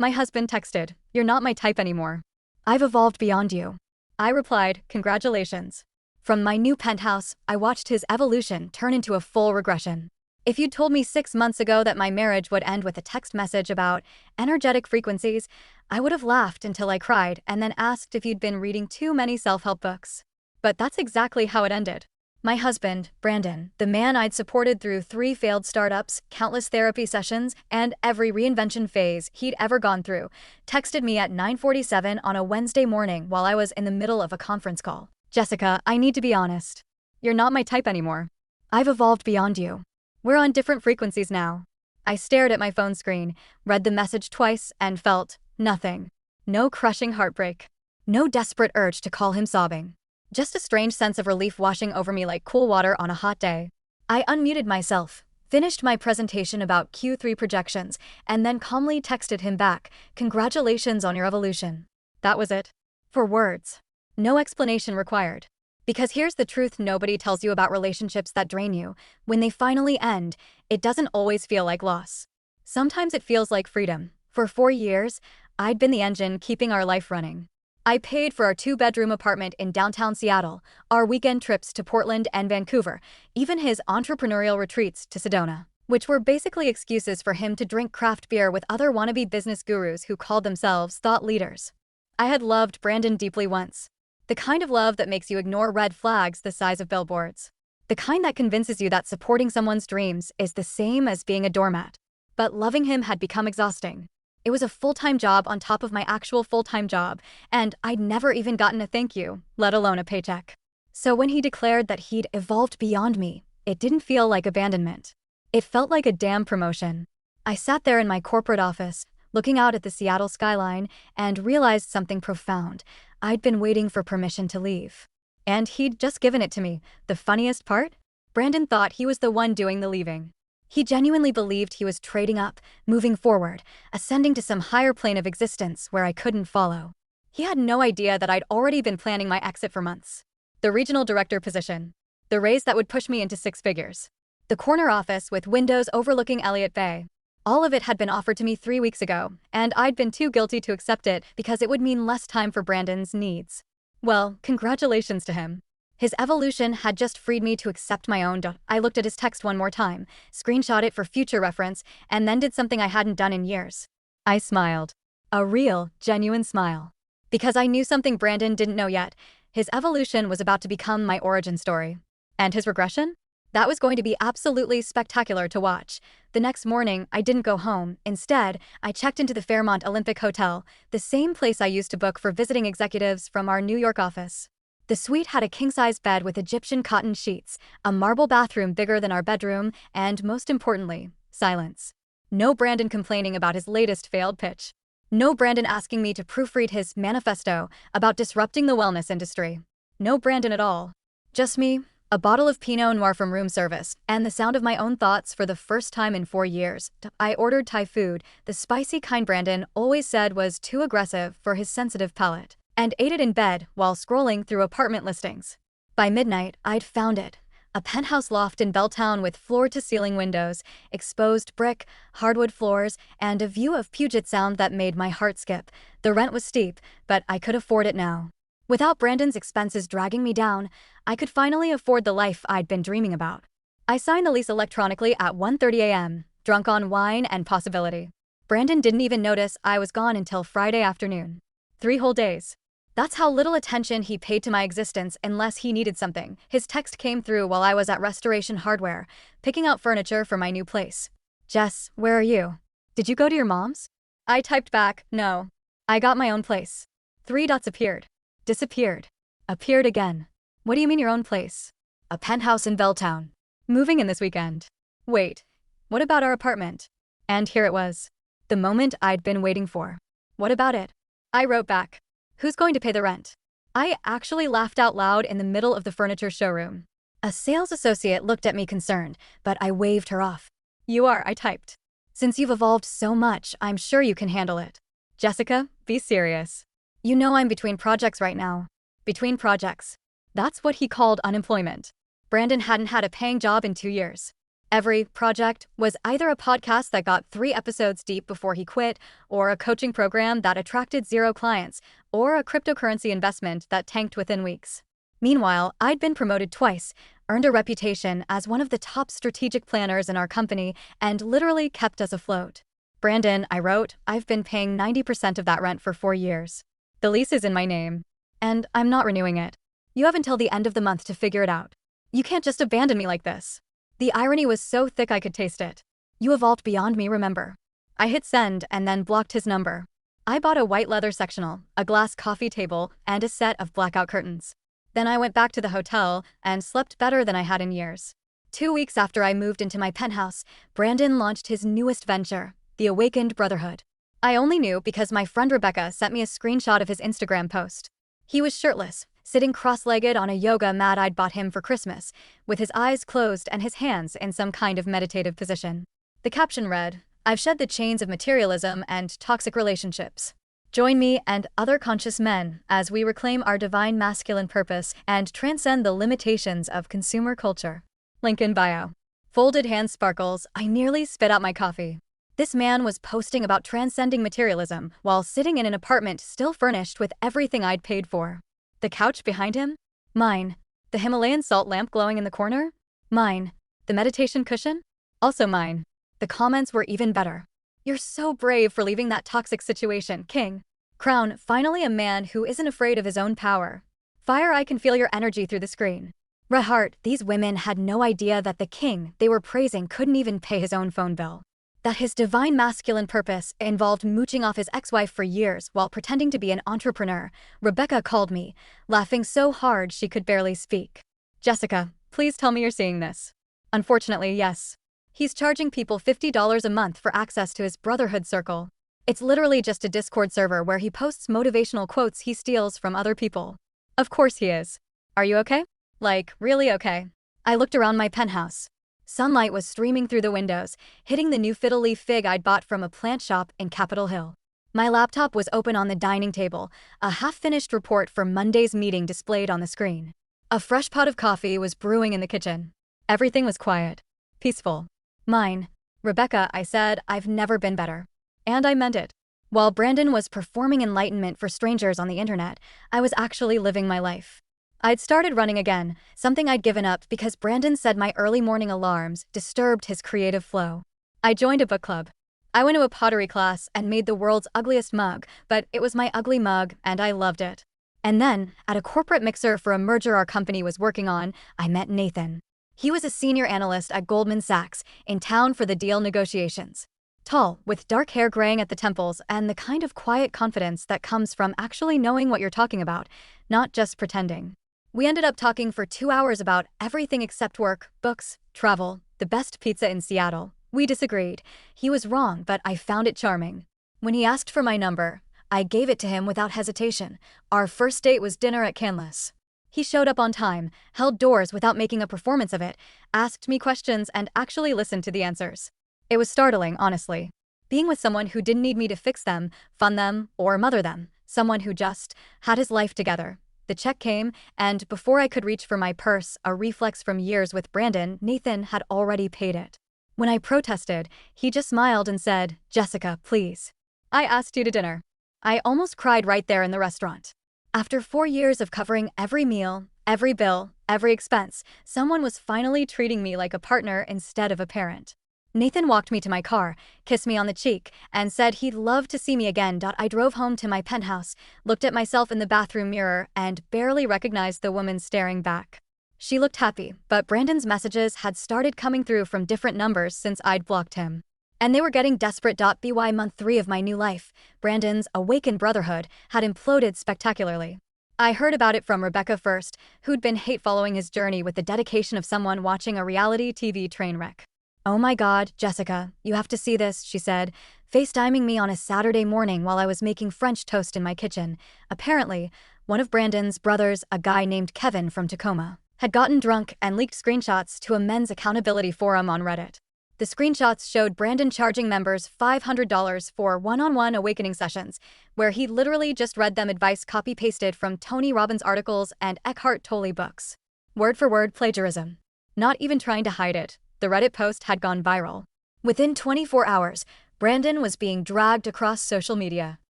My husband texted, "You're not my type anymore. I've evolved beyond you." I replied, "Congratulations." From my new penthouse, I watched his evolution turn into a full regression. If you'd told me 6 months ago that my marriage would end with a text message about energetic frequencies, I would have laughed until I cried and then asked if you'd been reading too many self-help books. But that's exactly how it ended. My husband, Brandon, the man I'd supported through 3 failed startups, countless therapy sessions, and every reinvention phase he'd ever gone through, texted me at 9:47 on a Wednesday morning while I was in the middle of a conference call. "Jessica, I need to be honest. You're not my type anymore. I've evolved beyond you. We're on different frequencies now." I stared at my phone screen, read the message twice, and felt nothing. No crushing heartbreak. No desperate urge to call him sobbing. Just a strange sense of relief washing over me like cool water on a hot day. I unmuted myself, finished my presentation about Q3 projections, and then calmly texted him back, "Congratulations on your evolution." That was it. 4 words. No explanation required. Because here's the truth nobody tells you about relationships that drain you. When they finally end, it doesn't always feel like loss. Sometimes it feels like freedom. For 4 years, I'd been the engine keeping our life running. I paid for our 2-bedroom apartment in downtown Seattle, our weekend trips to Portland and Vancouver, even his entrepreneurial retreats to Sedona, which were basically excuses for him to drink craft beer with other wannabe business gurus who called themselves thought leaders. I had loved Brandon deeply once. The kind of love that makes you ignore red flags the size of billboards. The kind that convinces you that supporting someone's dreams is the same as being a doormat. But loving him had become exhausting. It was a full-time job on top of my actual full-time job, and I'd never even gotten a thank you, let alone a paycheck. So when he declared that he'd evolved beyond me, it didn't feel like abandonment. It felt like a damn promotion. I sat there in my corporate office, looking out at the Seattle skyline, and realized something profound. I'd been waiting for permission to leave. And he'd just given it to me. The funniest part? Brandon thought he was the one doing the leaving. He genuinely believed he was trading up, moving forward, ascending to some higher plane of existence where I couldn't follow. He had no idea that I'd already been planning my exit for months. The regional director position. The raise that would push me into 6 figures. The corner office with windows overlooking Elliott Bay. All of it had been offered to me 3 weeks ago, and I'd been too guilty to accept it because it would mean less time for Brandon's needs. Well, congratulations to him. His evolution had just freed me to accept my own. I looked at his text one more time, screenshot it for future reference, and then did something I hadn't done in years. I smiled. A real, genuine smile. Because I knew something Brandon didn't know yet. His evolution was about to become my origin story. And his regression? That was going to be absolutely spectacular to watch. The next morning, I didn't go home. Instead, I checked into the Fairmont Olympic Hotel, the same place I used to book for visiting executives from our New York office. The suite had a king-size bed with Egyptian cotton sheets, a marble bathroom bigger than our bedroom, and most importantly, silence. No Brandon complaining about his latest failed pitch. No Brandon asking me to proofread his manifesto about disrupting the wellness industry. No Brandon at all. Just me, a bottle of Pinot Noir from room service, and the sound of my own thoughts for the first time in 4 years. I ordered Thai food, the spicy kind Brandon always said was too aggressive for his sensitive palate, and ate it in bed while scrolling through apartment listings. By midnight, I'd found it. A penthouse loft in Belltown with floor-to-ceiling windows, exposed brick, hardwood floors, and a view of Puget Sound that made my heart skip. The rent was steep, but I could afford it now. Without Brandon's expenses dragging me down, I could finally afford the life I'd been dreaming about. I signed the lease electronically at 1:30 a.m., drunk on wine and possibility. Brandon didn't even notice I was gone until Friday afternoon. 3 whole days. That's how little attention he paid to my existence unless he needed something. His text came through while I was at Restoration Hardware, picking out furniture for my new place. "Jess, where are you? Did you go to your mom's?" I typed back, "No. I got my own place." 3 dots appeared. Disappeared. Appeared again. "What do you mean your own place?" "A penthouse in Belltown. Moving in this weekend." "Wait. What about our apartment?" And here it was. The moment I'd been waiting for. "What about it?" I wrote back. "Who's going to pay the rent?" I actually laughed out loud in the middle of the furniture showroom. A sales associate looked at me concerned, but I waved her off. "You are," I typed. "Since you've evolved so much, I'm sure you can handle it." "Jessica, be serious. You know I'm between projects right now." Between projects. That's what he called unemployment. Brandon hadn't had a paying job in 2 years. Every project was either a podcast that got 3 episodes deep before he quit, or a coaching program that attracted 0 clients, or a cryptocurrency investment that tanked within weeks. Meanwhile, I'd been promoted twice, earned a reputation as one of the top strategic planners in our company, and literally kept us afloat. Brandon, I wrote, I've been paying 90% of that rent for 4 years. The lease is in my name. And I'm not renewing it. You have until the end of the month to figure it out. You can't just abandon me like this. The irony was so thick I could taste it. You evolved beyond me, remember? I hit send and then blocked his number. I bought a white leather sectional, a glass coffee table, and a set of blackout curtains. Then I went back to the hotel and slept better than I had in years. 2 weeks after I moved into my penthouse, Brandon launched his newest venture, the Awakened Brotherhood. I only knew because my friend Rebecca sent me a screenshot of his Instagram post. He was shirtless, sitting cross-legged on a yoga mat I'd bought him for Christmas, with his eyes closed and his hands in some kind of meditative position. The caption read, "I've shed the chains of materialism and toxic relationships. Join me and other conscious men as we reclaim our divine masculine purpose and transcend the limitations of consumer culture." Link in bio. Folded hand sparkles, I nearly spit out my coffee. This man was posting about transcending materialism while sitting in an apartment still furnished with everything I'd paid for. The couch behind him? Mine. The Himalayan salt lamp glowing in the corner? Mine. The meditation cushion? Also mine. The comments were even better. "You're so brave for leaving that toxic situation, King. Crown, finally a man who isn't afraid of his own power. Fire, I can feel your energy through the screen." Heart, these women had no idea that the king they were praising couldn't even pay his own phone bill. That his divine masculine purpose involved mooching off his ex-wife for years while pretending to be an entrepreneur. Rebecca called me, laughing so hard she could barely speak. "Jessica, please tell me you're seeing this." Unfortunately, yes. He's charging people $50 a month for access to his Brotherhood circle. It's literally just a Discord server where he posts motivational quotes he steals from other people. Of course he is. Are you okay? Like, really okay? I looked around my penthouse. Sunlight was streaming through the windows, hitting the new fiddle leaf fig I'd bought from a plant shop in Capitol Hill. My laptop was open on the dining table, a half-finished report for Monday's meeting displayed on the screen. A fresh pot of coffee was brewing in the kitchen. Everything was quiet. Peaceful. Mine. "Rebecca," I said, "I've never been better." And I meant it. While Brandon was performing enlightenment for strangers on the internet, I was actually living my life. I'd started running again, something I'd given up because Brandon said my early morning alarms disturbed his creative flow. I joined a book club. I went to a pottery class and made the world's ugliest mug, but it was my ugly mug and I loved it. And then, at a corporate mixer for a merger our company was working on, I met Nathan. He was a senior analyst at Goldman Sachs, in town for the deal negotiations. Tall, with dark hair graying at the temples and the kind of quiet confidence that comes from actually knowing what you're talking about, not just pretending. We ended up talking for 2 hours about everything except work, books, travel, the best pizza in Seattle. We disagreed. He was wrong, but I found it charming. When he asked for my number, I gave it to him without hesitation. Our first date was dinner at Canlis. He showed up on time, held doors without making a performance of it, asked me questions and actually listened to the answers. It was startling, honestly. Being with someone who didn't need me to fix them, fund them, or mother them. Someone who just had his life together. The check came, and before I could reach for my purse, a reflex from years with Brandon, Nathan had already paid it. When I protested, he just smiled and said, "Jessica, please. I asked you to dinner." I almost cried right there in the restaurant. After 4 years of covering every meal, every bill, every expense, someone was finally treating me like a partner instead of a parent. Nathan walked me to my car, kissed me on the cheek, and said he'd love to see me again. I drove home to my penthouse, looked at myself in the bathroom mirror, and barely recognized the woman staring back. She looked happy, but Brandon's messages had started coming through from different numbers since I'd blocked him. And they were getting desperate. By month 3 of my new life, Brandon's Awakened Brotherhood had imploded spectacularly. I heard about it from Rebecca first, who'd been hate following his journey with the dedication of someone watching a reality TV train wreck. "Oh my God, Jessica, you have to see this," she said, FaceTiming me on a Saturday morning while I was making French toast in my kitchen. Apparently, one of Brandon's brothers, a guy named Kevin from Tacoma, had gotten drunk and leaked screenshots to a men's accountability forum on Reddit. The screenshots showed Brandon charging members $500 for one-on-one awakening sessions, where he literally just read them advice copy-pasted from Tony Robbins articles and Eckhart Tolle books. Word for word plagiarism. Not even trying to hide it. The Reddit post had gone viral. Within 24 hours, Brandon was being dragged across social media.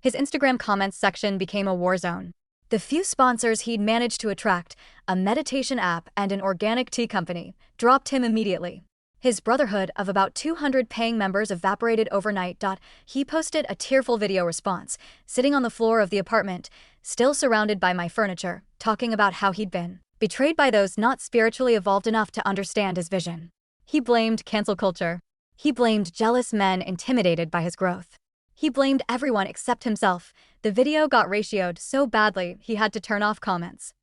His Instagram comments section became a war zone. The few sponsors he'd managed to attract, a meditation app and an organic tea company, dropped him immediately. His brotherhood of about 200 paying members evaporated overnight. He posted a tearful video response, sitting on the floor of the apartment, still surrounded by my furniture, talking about how he'd been betrayed by those not spiritually evolved enough to understand his vision. He blamed cancel culture. He blamed jealous men intimidated by his growth. He blamed everyone except himself. The video got ratioed so badly he had to turn off comments.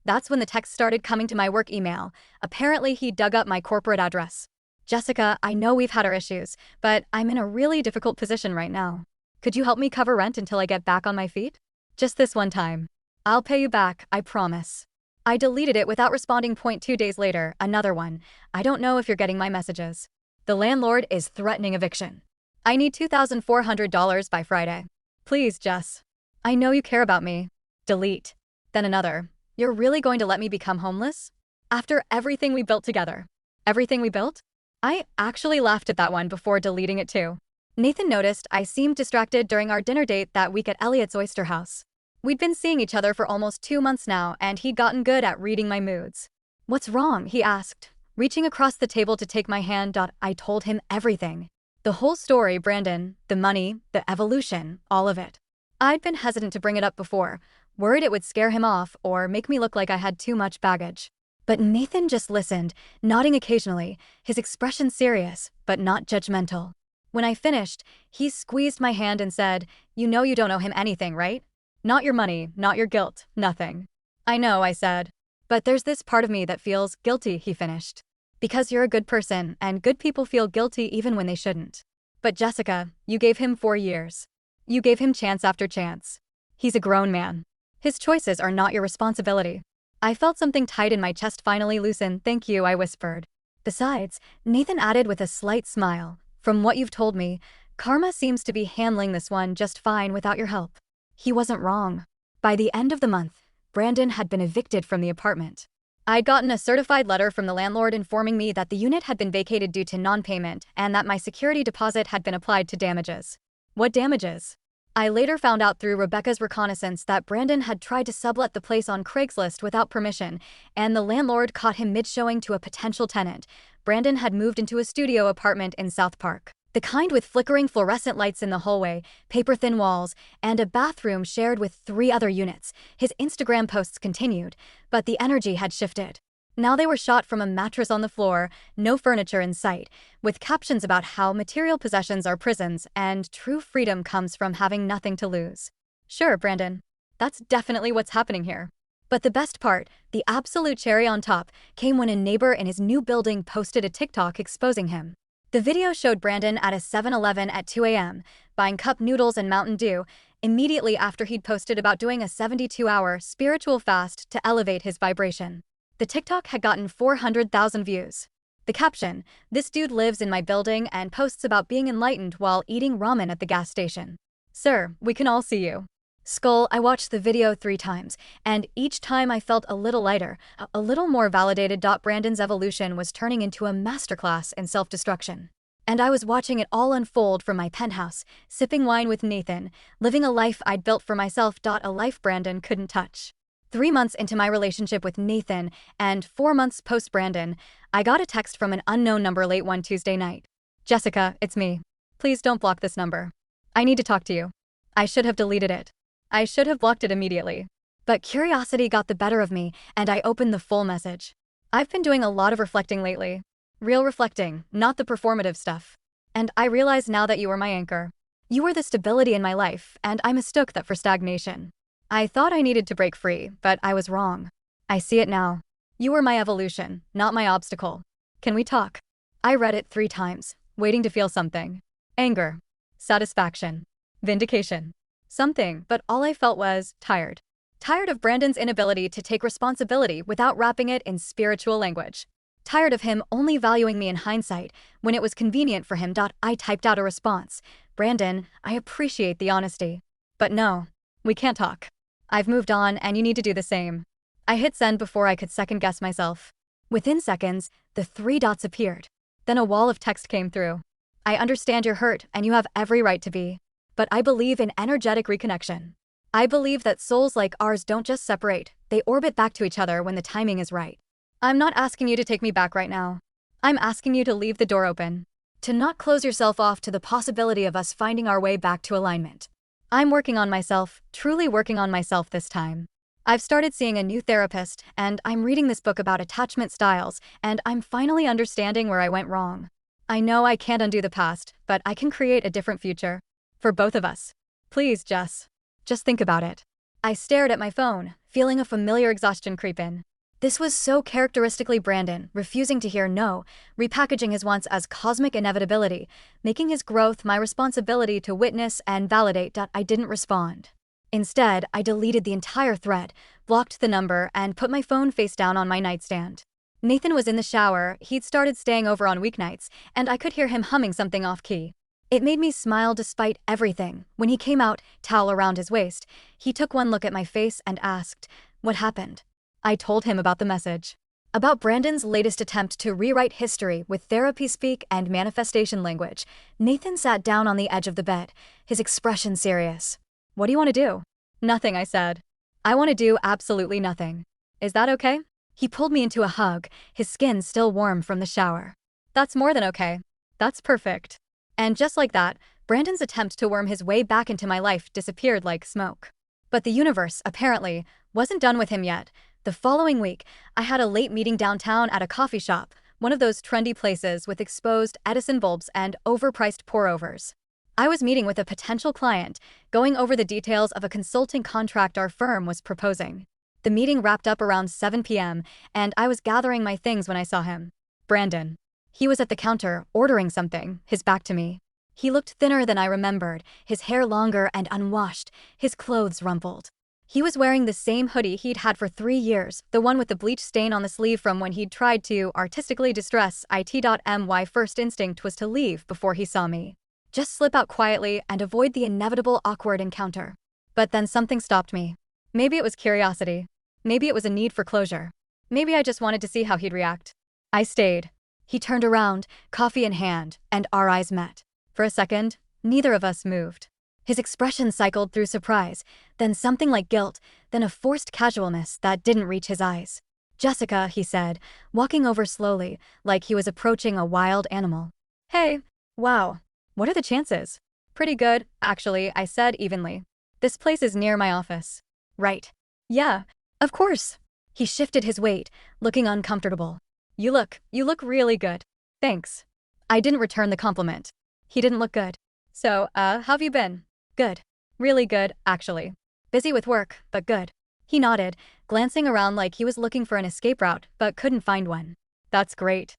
That's when the text started coming to my work email. Apparently he dug up my corporate address. Jessica, I know we've had our issues, but I'm in a really difficult position right now. Could you help me cover rent until I get back on my feet? Just this one time. I'll pay you back, I promise. I deleted it without responding. 2 days later, another one. I don't know if you're getting my messages. The landlord is threatening eviction. I need $2,400 by Friday. Please, Jess. I know you care about me. Delete. Then another. You're really going to let me become homeless? After everything we built together. Everything we built? I actually laughed at that one before deleting it too. Nathan noticed I seemed distracted during our dinner date that week at Elliot's Oyster House. We'd been seeing each other for almost 2 months now, and he'd gotten good at reading my moods. What's wrong? He asked, reaching across the table to take my hand. I told him everything. The whole story, Brandon, the money, the evolution, all of it. I'd been hesitant to bring it up before, worried it would scare him off or make me look like I had too much baggage. But Nathan just listened, nodding occasionally, his expression serious, but not judgmental. When I finished, he squeezed my hand and said, "You know you don't owe him anything, right? Not your money, not your guilt, nothing." "I know," I said. "But there's this part of me that feels guilty," he finished. "Because you're a good person, and good people feel guilty even when they shouldn't. But Jessica, you gave him 4 years. You gave him chance after chance. He's a grown man. His choices are not your responsibility." I felt something tight in my chest finally loosen. "Thank you," I whispered. "Besides," Nathan added with a slight smile, "from what you've told me, Karma seems to be handling this one just fine without your help." He wasn't wrong. By the end of the month, Brandon had been evicted from the apartment. I'd gotten a certified letter from the landlord informing me that the unit had been vacated due to non-payment and that my security deposit had been applied to damages. What damages? I later found out through Rebecca's reconnaissance that Brandon had tried to sublet the place on Craigslist without permission, and the landlord caught him mid-showing to a potential tenant. Brandon had moved into a studio apartment in South Park. The kind with flickering fluorescent lights in the hallway, paper-thin walls, and a bathroom shared with 3 other units. His Instagram posts continued, but the energy had shifted. Now they were shot from a mattress on the floor, no furniture in sight, with captions about how material possessions are prisons and true freedom comes from having nothing to lose. Sure, Brandon. That's definitely what's happening here. But the best part, the absolute cherry on top, came when a neighbor in his new building posted a TikTok exposing him. The video showed Brandon at a 7-Eleven at 2 a.m., buying cup noodles and Mountain Dew, immediately after he'd posted about doing a 72-hour spiritual fast to elevate his vibration. The TikTok had gotten 400,000 views. The caption, "This dude lives in my building and posts about being enlightened while eating ramen at the gas station. Sir, we can all see you." Skull, I watched the video 3 times, and each time I felt a little lighter, a little more validated. Brandon's evolution was turning into a masterclass in self-destruction. And I was watching it all unfold from my penthouse, sipping wine with Nathan, living a life I'd built for myself. A life Brandon couldn't touch. 3 months into my relationship with Nathan, and 4 months post-Brandon, I got a text from an unknown number late one Tuesday night. "Jessica, it's me. Please don't block this number. I need to talk to you." I should have deleted it. I should have blocked it immediately. But curiosity got the better of me, and I opened the full message. "I've been doing a lot of reflecting lately. Real reflecting, not the performative stuff. And I realize now that you were my anchor. You were the stability in my life, and I mistook that for stagnation. I thought I needed to break free, but I was wrong. I see it now. You were my evolution, not my obstacle. Can we talk?" I read it 3 times, waiting to feel something. Anger. Satisfaction. Vindication. Something, but all I felt was tired. Tired of Brandon's inability to take responsibility without wrapping it in spiritual language. Tired of him only valuing me in hindsight when it was convenient for him. I typed out a response. "Brandon, I appreciate the honesty. But no, we can't talk. I've moved on and you need to do the same." I hit send before I could second guess myself. Within seconds, the 3 dots appeared. Then a wall of text came through. I understand you're hurt and you have every right to be. But I believe in energetic reconnection. I believe that souls like ours don't just separate, they orbit back to each other when the timing is right. I'm not asking you to take me back right now. I'm asking you to leave the door open. To not close yourself off to the possibility of us finding our way back to alignment. I'm working on myself, truly working on myself this time. I've started seeing a new therapist, and I'm reading this book about attachment styles, and I'm finally understanding where I went wrong. I know I can't undo the past, but I can create a different future. For both of us. Please, Jess. Just think about it. I stared at my phone, feeling a familiar exhaustion creep in. This was so characteristically Brandon, refusing to hear no, repackaging his wants as cosmic inevitability, making his growth my responsibility to witness and validate that I didn't respond. Instead, I deleted the entire thread, blocked the number, and put my phone face down on my nightstand. Nathan was in the shower, he'd started staying over on weeknights, and I could hear him humming something off-key. It made me smile despite everything. When he came out, towel around his waist, he took one look at my face and asked, "What happened?" I told him about the message. About Brandon's latest attempt to rewrite history with therapy speak and manifestation language. Nathan sat down on the edge of the bed, his expression serious. "What do you want to do?" "Nothing," I said. "I want to do absolutely nothing. Is that okay?" He pulled me into a hug, his skin still warm from the shower. "That's more than okay. That's perfect." And just like that, Brandon's attempt to worm his way back into my life disappeared like smoke. But the universe, apparently, wasn't done with him yet. The following week, I had a late meeting downtown at a coffee shop, one of those trendy places with exposed Edison bulbs and overpriced pour-overs. I was meeting with a potential client, going over the details of a consulting contract our firm was proposing. The meeting wrapped up around 7 p.m., and I was gathering my things when I saw him. Brandon. He was at the counter, ordering something, his back to me. He looked thinner than I remembered, his hair longer and unwashed, his clothes rumpled. He was wearing the same hoodie he'd had for 3 years, the one with the bleach stain on the sleeve from when he'd tried to artistically distress it. My first instinct was to leave before he saw me. Just slip out quietly and avoid the inevitable awkward encounter. But then something stopped me. Maybe it was curiosity. Maybe it was a need for closure. Maybe I just wanted to see how he'd react. I stayed. He turned around, coffee in hand, and our eyes met. For a second, neither of us moved. His expression cycled through surprise, then something like guilt, then a forced casualness that didn't reach his eyes. "Jessica," he said, walking over slowly, like he was approaching a wild animal. "Hey. Wow. What are the chances?" "Pretty good, actually," I said evenly. "This place is near my office." "Right. Yeah. Of course." He shifted his weight, looking uncomfortable. You look really good." "Thanks." I didn't return the compliment. He didn't look good. "So, how've you been?" "Good. Really good, actually. Busy with work, but good." He nodded, glancing around like he was looking for an escape route, but couldn't find one. "That's great."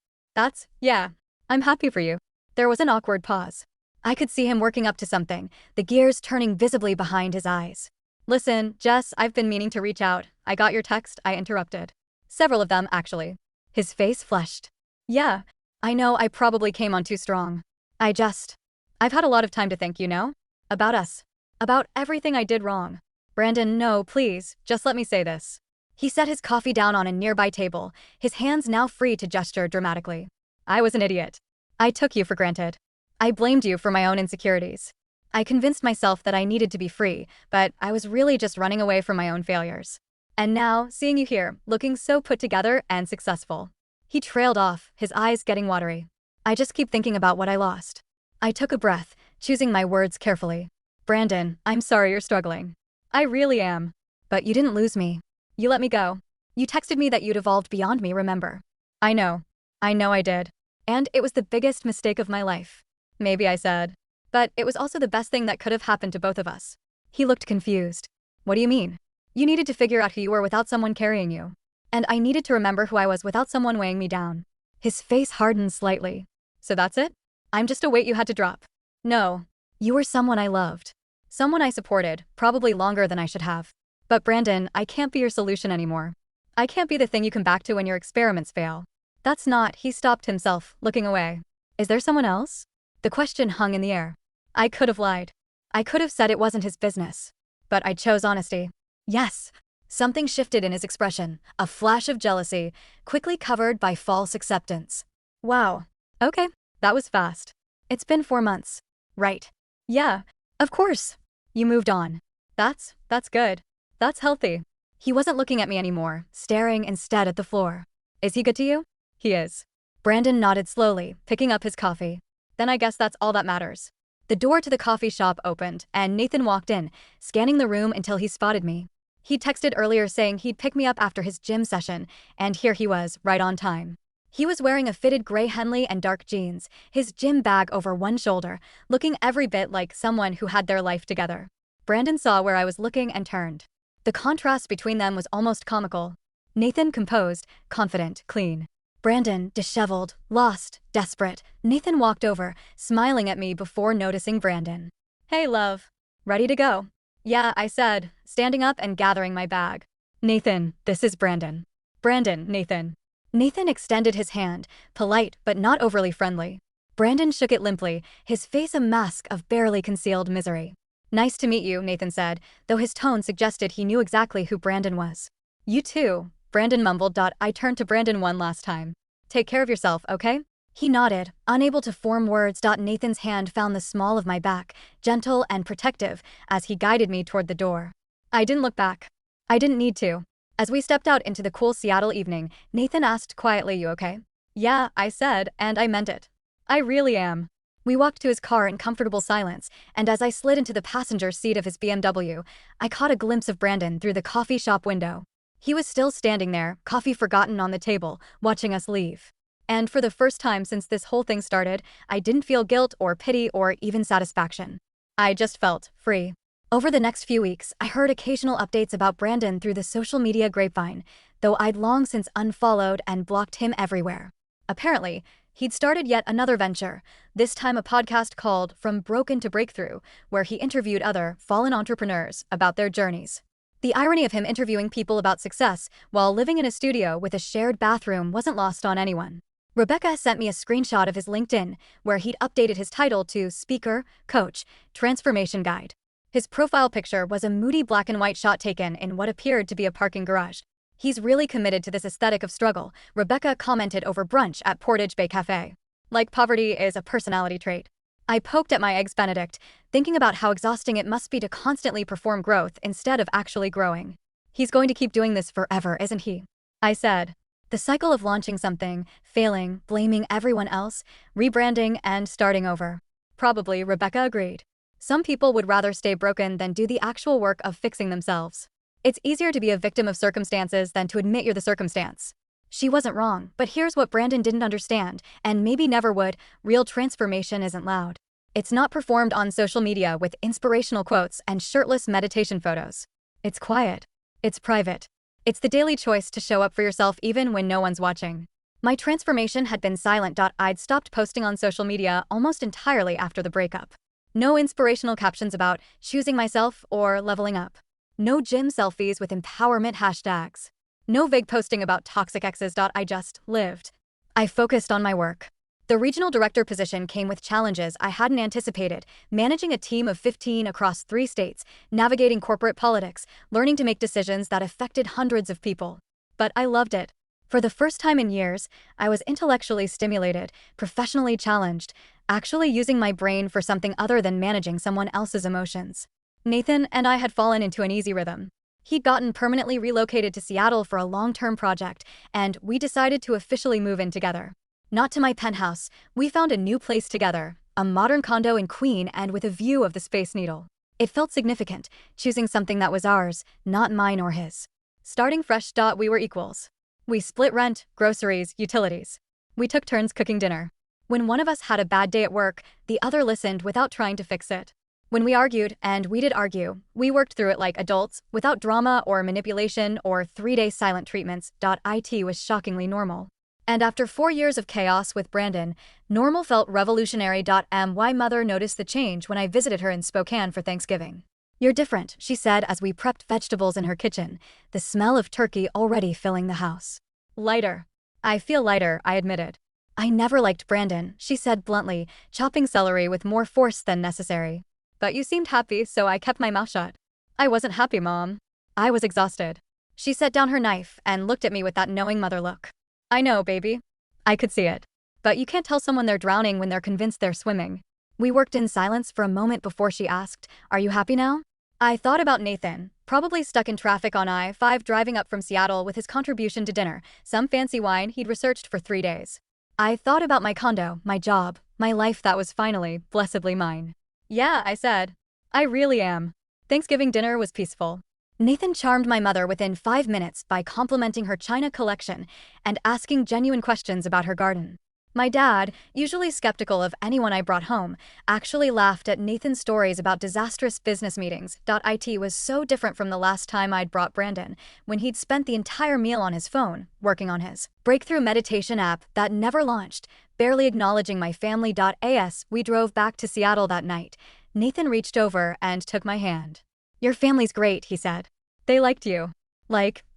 Yeah. I'm happy for you." There was an awkward pause. I could see him working up to something, the gears turning visibly behind his eyes. "Listen, Jess, I've been meaning to reach out. I got your text," I interrupted. "Several of them, actually." His face flushed. "Yeah. I know I probably came on too strong. I've had a lot of time to think, you know? About us. About everything I did wrong. Brandon, no, please, just let me say this." He set his coffee down on a nearby table, his hands now free to gesture dramatically. "I was an idiot. I took you for granted. I blamed you for my own insecurities. I convinced myself that I needed to be free, but I was really just running away from my own failures. And now, seeing you here, looking so put together and successful." He trailed off, his eyes getting watery. "I just keep thinking about what I lost." I took a breath, choosing my words carefully. "Brandon, I'm sorry you're struggling. I really am. But you didn't lose me. You let me go. You texted me that you'd evolved beyond me, remember?" I know I did. And it was the biggest mistake of my life. Maybe," I said. "But it was also the best thing that could have happened to both of us." He looked confused. "What do you mean?" "You needed to figure out who you were without someone carrying you. And I needed to remember who I was without someone weighing me down." His face hardened slightly. "So that's it? I'm just a weight you had to drop." "No. You were someone I loved. Someone I supported, probably longer than I should have. But Brandon, I can't be your solution anymore. I can't be the thing you come back to when your experiments fail. That's not." He stopped himself, looking away. "Is there someone else?" The question hung in the air. I could have lied. I could have said it wasn't his business. But I chose honesty. "Yes." Something shifted in his expression, a flash of jealousy, quickly covered by false acceptance. "Wow. Okay, that was fast. It's been 4 months. Right. Yeah, of course. You moved on. That's good. That's healthy. He wasn't looking at me anymore, staring instead at the floor. Is he good to you? He is. Brandon nodded slowly, picking up his coffee. Then I guess that's all that matters. The door to the coffee shop opened, and Nathan walked in, scanning the room until he spotted me. He'd texted earlier saying he'd pick me up after his gym session, and here he was, right on time. He was wearing a fitted gray Henley and dark jeans, his gym bag over one shoulder, looking every bit like someone who had their life together. Brandon saw where I was looking and turned. The contrast between them was almost comical. Nathan composed, confident, clean. Brandon, disheveled, lost, desperate. Nathan walked over, smiling at me before noticing Brandon. Hey, love. Ready to go? Yeah, I said, standing up and gathering my bag. Nathan, this is Brandon. Brandon, Nathan. Nathan extended his hand, polite but not overly friendly. Brandon shook it limply, his face a mask of barely concealed misery. Nice to meet you, Nathan said, though his tone suggested he knew exactly who Brandon was. You too, Brandon mumbled. I turned to Brandon one last time. Take care of yourself, okay? He nodded, unable to form words. Nathan's hand found the small of my back, gentle and protective, as he guided me toward the door. I didn't look back. I didn't need to. As we stepped out into the cool Seattle evening, Nathan asked quietly, you okay? Yeah, I said, and I meant it. I really am. We walked to his car in comfortable silence, and as I slid into the passenger seat of his BMW, I caught a glimpse of Brandon through the coffee shop window. He was still standing there, coffee forgotten on the table, watching us leave. And for the first time since this whole thing started, I didn't feel guilt or pity or even satisfaction. I just felt free. Over the next few weeks, I heard occasional updates about Brandon through the social media grapevine, though I'd long since unfollowed and blocked him everywhere. Apparently, he'd started yet another venture, this time a podcast called From Broken to Breakthrough, where he interviewed other fallen entrepreneurs about their journeys. The irony of him interviewing people about success while living in a studio with a shared bathroom wasn't lost on anyone. Rebecca sent me a screenshot of his LinkedIn, where he'd updated his title to Speaker, Coach, Transformation Guide. His profile picture was a moody black and white shot taken in what appeared to be a parking garage. He's really committed to this aesthetic of struggle, Rebecca commented over brunch at Portage Bay Cafe. Like poverty is a personality trait. I poked at my Eggs Benedict, thinking about how exhausting it must be to constantly perform growth instead of actually growing. He's going to keep doing this forever, isn't he? I said. The cycle of launching something, failing, blaming everyone else, rebranding, and starting over. Probably, Rebecca agreed. Some people would rather stay broken than do the actual work of fixing themselves. It's easier to be a victim of circumstances than to admit you're the circumstance. She wasn't wrong, but here's what Brandon didn't understand, and maybe never would: real transformation isn't loud. It's not performed on social media with inspirational quotes and shirtless meditation photos. It's quiet. It's private. It's the daily choice to show up for yourself even when no one's watching. My transformation had been silent. I'd stopped posting on social media almost entirely after the breakup. No inspirational captions about choosing myself or leveling up. No gym selfies with empowerment hashtags. No vague posting about toxic exes. I just lived. I focused on my work. The regional director position came with challenges I hadn't anticipated, managing a team of 15 across 3 states, navigating corporate politics, learning to make decisions that affected hundreds of people. But I loved it. For the first time in years, I was intellectually stimulated, professionally challenged, actually using my brain for something other than managing someone else's emotions. Nathan and I had fallen into an easy rhythm. He'd gotten permanently relocated to Seattle for a long-term project, and we decided to officially move in together. Not to my penthouse, we found a new place together, a modern condo in Queen and with a view of the Space Needle. It felt significant, choosing something that was ours, not mine or his. Starting fresh. We were equals. We split rent, groceries, utilities. We took turns cooking dinner. When one of us had a bad day at work, the other listened without trying to fix it. When we argued, and we did argue, we worked through it like adults, without drama or manipulation or 3-day silent treatments. It was shockingly normal. And after 4 years of chaos with Brandon, normal felt revolutionary. My mother noticed the change when I visited her in Spokane for Thanksgiving. You're different, she said as we prepped vegetables in her kitchen, the smell of turkey already filling the house. Lighter. I feel lighter, I admitted. I never liked Brandon, she said bluntly, chopping celery with more force than necessary. But you seemed happy, so I kept my mouth shut. I wasn't happy, Mom. I was exhausted. She set down her knife and looked at me with that knowing mother look. I know, baby. I could see it. but you can't tell someone they're drowning when they're convinced they're swimming. We worked in silence for a moment before she asked, "Are you happy now?" I thought about Nathan, probably stuck in traffic on I-5 driving up from Seattle with his contribution to dinner, some fancy wine he'd researched for 3 days. I thought about my condo, my job, my life that was finally, blessedly mine. "Yeah," I said. "I really am." Thanksgiving dinner was peaceful. Nathan charmed my mother within 5 minutes by complimenting her china collection and asking genuine questions about her garden. My dad, usually skeptical of anyone I brought home, actually laughed at Nathan's stories about disastrous business meetings. It was so different from the last time I'd brought Brandon, when he'd spent the entire meal on his phone, working on his breakthrough meditation app that never launched, barely acknowledging my family. As we drove back to Seattle that night, Nathan reached over and took my hand. "Your family's great," he said. "They liked you.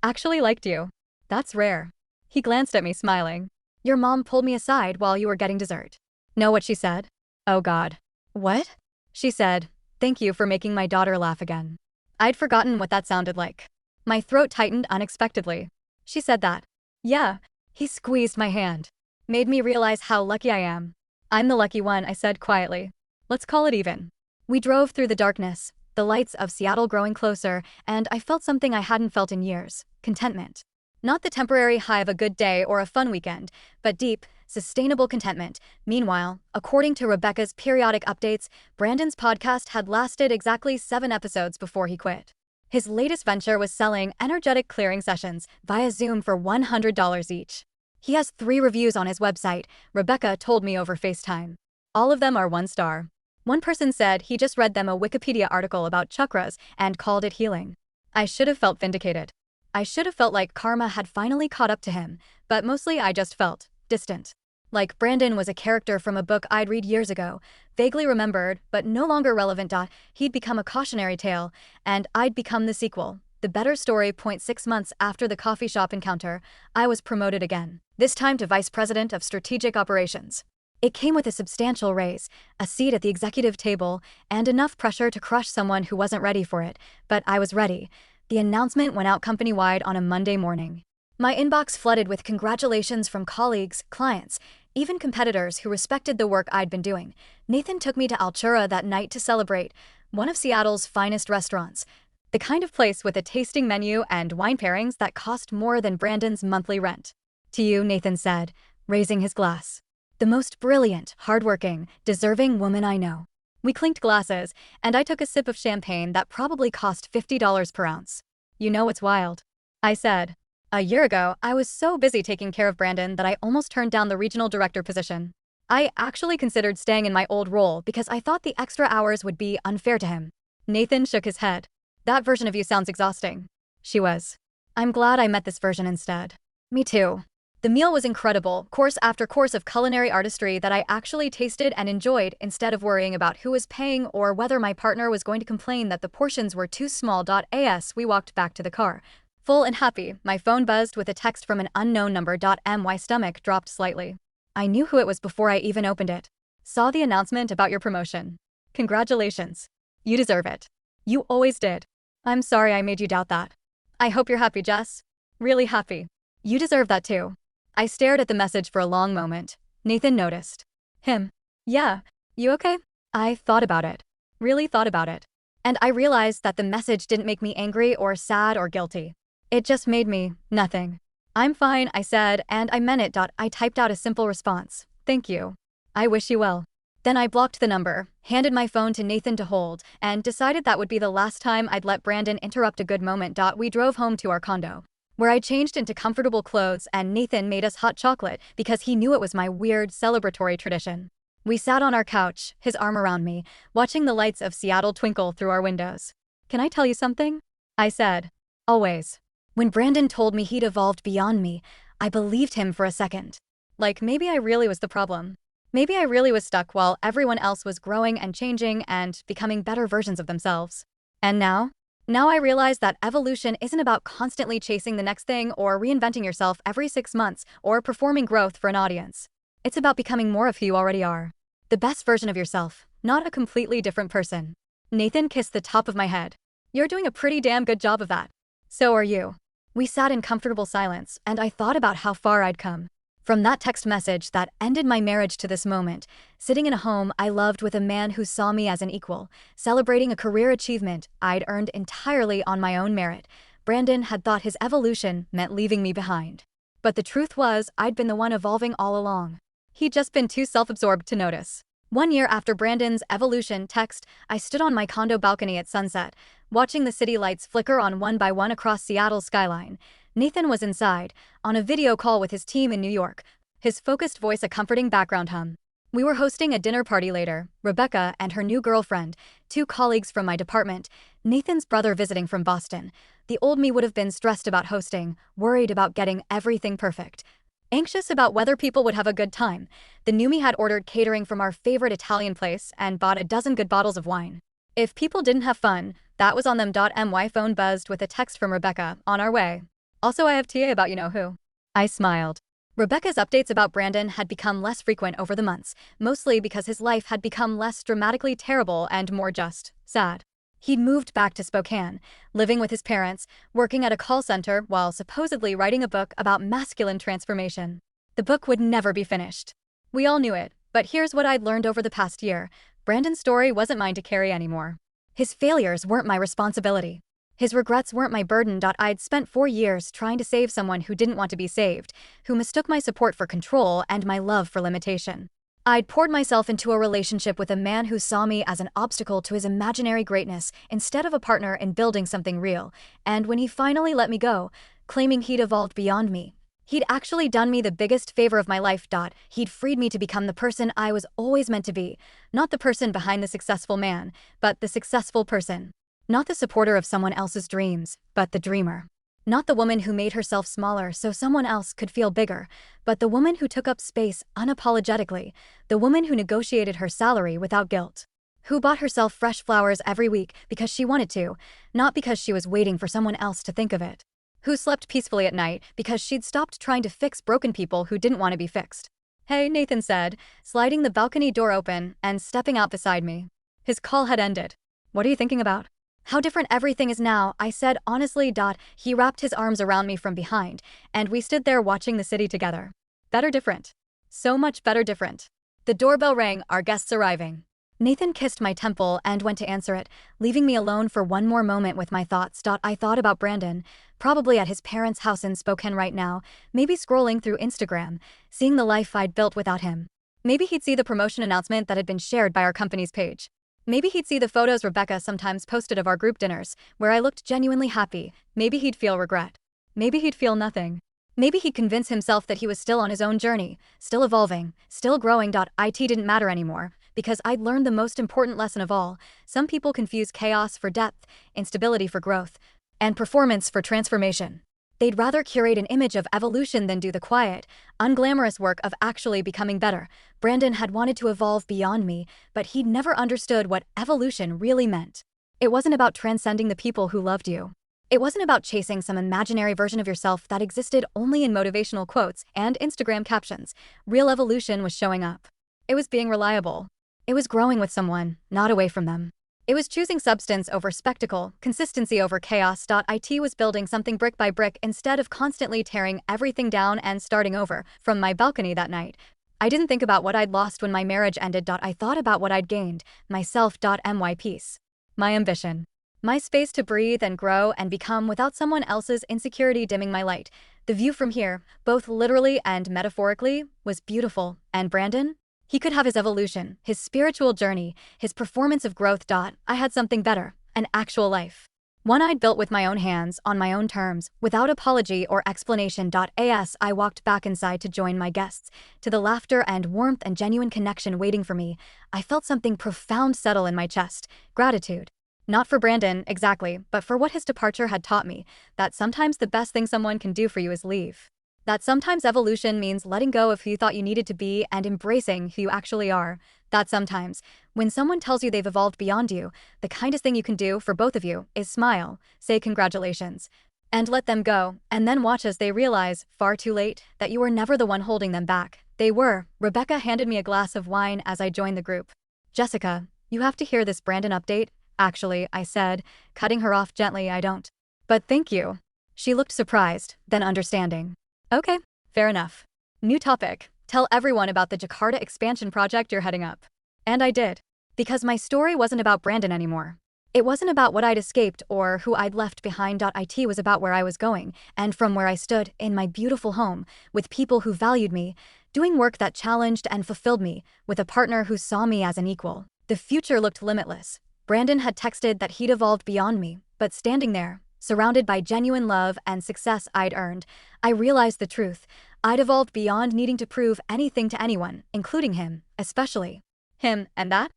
Actually liked you. That's rare." He glanced at me, smiling. "Your mom pulled me aside while you were getting dessert." Know what she said? Oh God. What? She said, "Thank you for making my daughter laugh again." I'd forgotten what that sounded like. My throat tightened unexpectedly. She said that. Yeah. He squeezed my hand. Made me realize how lucky I am. "I'm the lucky one," I said quietly. "Let's call it even." We drove through the darkness, the lights of Seattle growing closer, and I felt something I hadn't felt in years: contentment. Not the temporary high of a good day or a fun weekend, but deep, sustainable contentment. Meanwhile, according to Rebecca's periodic updates, Brandon's podcast had lasted exactly 7 episodes before he quit. His latest venture was selling energetic clearing sessions via Zoom for $100 each. He has 3 reviews on his website, Rebecca told me over FaceTime. All of them are 1 star. One person said he just read them a Wikipedia article about chakras and called it healing. I should have felt vindicated. I should have felt like karma had finally caught up to him, but mostly I just felt distant. Like Brandon was a character from a book I'd read years ago, vaguely remembered, but no longer relevant. He'd become a cautionary tale, and I'd become the sequel, the better story. 6 months after the coffee shop encounter, I was promoted again, this time to Vice President of Strategic Operations. It came with a substantial raise, a seat at the executive table, and enough pressure to crush someone who wasn't ready for it, but I was ready. The announcement went out company-wide on a Monday morning. My inbox flooded with congratulations from colleagues, clients, even competitors who respected the work I'd been doing. Nathan took me to Altura that night to celebrate, one of Seattle's finest restaurants, the kind of place with a tasting menu and wine pairings that cost more than Brandon's monthly rent. "To you," Nathan said, raising his glass. "The most brilliant, hardworking, deserving woman I know." We clinked glasses, and I took a sip of champagne that probably cost $50 per ounce. "You know what's wild?" I said. A year ago, I was so busy taking care of Brandon that I almost turned down the regional director position. I actually considered staying in my old role because I thought the extra hours would be unfair to him. Nathan shook his head. "That version of you sounds exhausting." She was. "I'm glad I met this version instead." Me too. The meal was incredible, course after course of culinary artistry that I actually tasted and enjoyed instead of worrying about who was paying or whether my partner was going to complain that the portions were too small. As we walked back to the car, full and happy, my phone buzzed with a text from an unknown number. My stomach dropped slightly. I knew who it was before I even opened it. "Saw the announcement about your promotion. Congratulations. You deserve it. You always did. I'm sorry I made you doubt that. I hope you're happy, Jess. Really happy. You deserve that too." I stared at the message for a long moment. Nathan noticed. Him. "Yeah. You okay?" I thought about it. Really thought about it. And I realized that the message didn't make me angry or sad or guilty. It just made me nothing. "I'm fine," I said, and I meant it. I typed out a simple response. "Thank you. I wish you well." Then I blocked the number, handed my phone to Nathan to hold, and decided that would be the last time I'd let Brandon interrupt a good moment. We drove home to our condo, where I changed into comfortable clothes, and Nathan made us hot chocolate because he knew it was my weird celebratory tradition. We sat on our couch, his arm around me, watching the lights of Seattle twinkle through our windows. "Can I tell you something?" I said. Always. When Brandon told me he'd evolved beyond me, I believed him for a second. Like maybe I really was the problem. Maybe I really was stuck while everyone else was growing and changing and becoming better versions of themselves. And now? Now I realize that evolution isn't about constantly chasing the next thing or reinventing yourself every 6 months or performing growth for an audience. It's about becoming more of who you already are. The best version of yourself, not a completely different person. Nathan kissed the top of my head. "You're doing a pretty damn good job of that. So are you." We sat in comfortable silence, and I thought about how far I'd come. From that text message that ended my marriage to this moment, sitting in a home I loved with a man who saw me as an equal, celebrating a career achievement I'd earned entirely on my own merit, Brandon had thought his evolution meant leaving me behind. But the truth was, I'd been the one evolving all along. He'd just been too self-absorbed to notice. 1 year after Brandon's evolution text, I stood on my condo balcony at sunset, watching the city lights flicker on one by one across Seattle's skyline. Nathan was inside, on a video call with his team in New York, his focused voice a comforting background hum. We were hosting a dinner party later, Rebecca and her new girlfriend, 2 colleagues from my department, Nathan's brother visiting from Boston. The old me would have been stressed about hosting, worried about getting everything perfect, anxious about whether people would have a good time. The new me had ordered catering from our favorite Italian place and bought a dozen good bottles of wine. If people didn't have fun, that was on them. My phone buzzed with a text from Rebecca, on our way. Also, I have TA about you-know-who. I smiled. Rebecca's updates about Brandon had become less frequent over the months, mostly because his life had become less dramatically terrible and more just sad. He'd moved back to Spokane, living with his parents, working at a call center while supposedly writing a book about masculine transformation. The book would never be finished. We all knew it, but here's what I'd learned over the past year. Brandon's story wasn't mine to carry anymore. His failures weren't my responsibility. His regrets weren't my burden. I'd spent 4 years trying to save someone who didn't want to be saved, who mistook my support for control and my love for limitation. I'd poured myself into a relationship with a man who saw me as an obstacle to his imaginary greatness instead of a partner in building something real, and when he finally let me go, claiming he'd evolved beyond me, he'd actually done me the biggest favor of my life. He'd freed me to become the person I was always meant to be, not the person behind the successful man, but the successful person. Not the supporter of someone else's dreams, but the dreamer. Not the woman who made herself smaller so someone else could feel bigger, but the woman who took up space unapologetically, the woman who negotiated her salary without guilt, who bought herself fresh flowers every week because she wanted to, not because she was waiting for someone else to think of it, who slept peacefully at night because she'd stopped trying to fix broken people who didn't want to be fixed. Hey, Nathan said, sliding the balcony door open and stepping out beside me. His call had ended. What are you thinking about? How different everything is now, I said honestly. He wrapped his arms around me from behind, and we stood there watching the city together. Better different. So much better different. The doorbell rang, our guests arriving. Nathan kissed my temple and went to answer it, leaving me alone for one more moment with my thoughts. I thought about Brandon, probably at his parents' house in Spokane right now, maybe scrolling through Instagram, seeing the life I'd built without him. Maybe he'd see the promotion announcement that had been shared by our company's page. Maybe he'd see the photos Rebecca sometimes posted of our group dinners, where I looked genuinely happy. Maybe he'd feel regret. Maybe he'd feel nothing. Maybe he'd convince himself that he was still on his own journey, still evolving, still growing. It didn't matter anymore, because I'd learned the most important lesson of all. Some people confuse chaos for depth, instability for growth, and performance for transformation. They'd rather curate an image of evolution than do the quiet, unglamorous work of actually becoming better. Brandon had wanted to evolve beyond me, but he'd never understood what evolution really meant. It wasn't about transcending the people who loved you. It wasn't about chasing some imaginary version of yourself that existed only in motivational quotes and Instagram captions. Real evolution was showing up. It was being reliable. It was growing with someone, not away from them. It was choosing substance over spectacle, consistency over chaos. It was building something brick by brick instead of constantly tearing everything down and starting over. From my balcony that night, I didn't think about what I'd lost when my marriage ended. I thought about what I'd gained, myself. My peace, my ambition, my space to breathe and grow and become without someone else's insecurity dimming my light. The view from here, both literally and metaphorically, was beautiful. And Brandon? He could have his evolution, his spiritual journey, his performance of growth. I had something better, an actual life. One I'd built with my own hands, on my own terms, without apology or explanation. As I walked back inside to join my guests, to the laughter and warmth and genuine connection waiting for me, I felt something profound settle in my chest. Gratitude. Not for Brandon, exactly, but for what his departure had taught me, that sometimes the best thing someone can do for you is leave. That sometimes evolution means letting go of who you thought you needed to be and embracing who you actually are. That sometimes, when someone tells you they've evolved beyond you, the kindest thing you can do for both of you is smile, say congratulations, and let them go, and then watch as they realize, far too late, that you were never the one holding them back. They were. Rebecca handed me a glass of wine as I joined the group. Jessica, you have to hear this Brandon update. Actually, I said, cutting her off gently. I don't. But thank you. She looked surprised, then understanding. Okay, fair enough. New topic. Tell everyone about the Jakarta expansion project you're heading up. And I did. Because my story wasn't about Brandon anymore. It wasn't about what I'd escaped or who I'd left behind. It was about where I was going, and from where I stood, in my beautiful home, with people who valued me, doing work that challenged and fulfilled me, with a partner who saw me as an equal. The future looked limitless. Brandon had texted that he'd evolved beyond me, but standing there, surrounded by genuine love and success I'd earned, I realized the truth. I'd evolved beyond needing to prove anything to anyone, including him, especially him, and that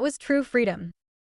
was true freedom.